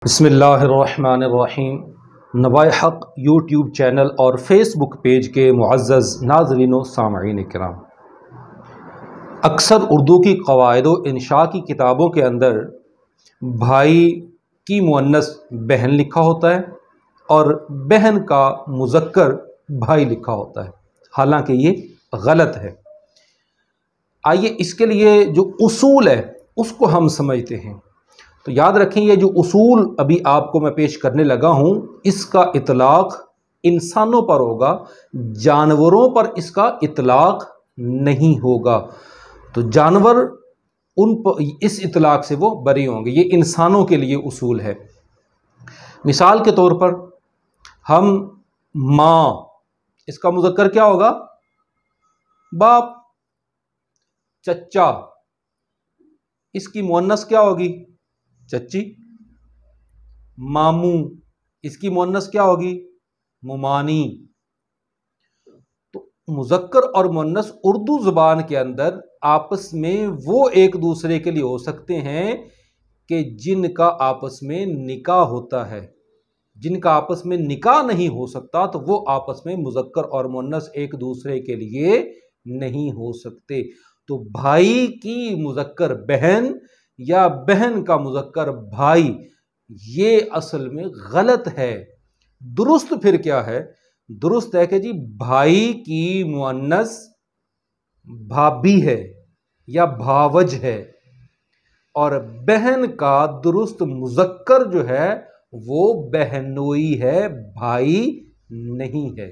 बिस्मिल्लाहिर्रहमानिर्रहीम। नवाए हक़ YouTube channel और फेसबुक पेज के मुअज़्ज़ज़ नाज़रीन व सामईन किराम, अक्सर उर्दू की क़वाइद व इंशा की किताबों के अंदर भाई की मुअन्नस बहन लिखा होता है और बहन का मुज़क्कर भाई लिखा होता है, हालांकि ये गलत है। आइए इसके लिए जो उसूल है उसको हम समझते हैं। तो याद रखें, ये जो उसूल अभी आपको मैं पेश करने लगा हूँ, इसका इतलाक़ इंसानों पर होगा, जानवरों पर इसका इतलाक़ नहीं होगा। तो जानवर इस इतलाक़ से वो बरी होंगे। ये इंसानों के लिए उसूल है। मिसाल के तौर पर हम माँ, इसका मुज़क्कर क्या होगा? बाप। चच्चा, इसकी मुअन्नस क्या होगी? चच्ची। मामू, इसकी मुअन्नस क्या होगी? मुमानी। तो मुज़क्कर और मुअन्नस उर्दू ज़ुबान के अंदर आपस में वो एक दूसरे के लिए हो सकते हैं कि जिनका आपस में निकाह होता है। जिनका आपस में निकाह नहीं हो सकता तो वो आपस में मुज़क्कर और मुअन्नस एक दूसरे के लिए नहीं हो सकते। तो भाई की मुज़क्कर बहन या बहन का मुज़क्कर भाई, ये असल में गलत है। दुरुस्त फिर क्या है? दुरुस्त है कि जी भाई की मुअन्नस भाभी है या भावज है, और बहन का दुरुस्त मुज़क्कर जो है वो बहनोई है, भाई नहीं है।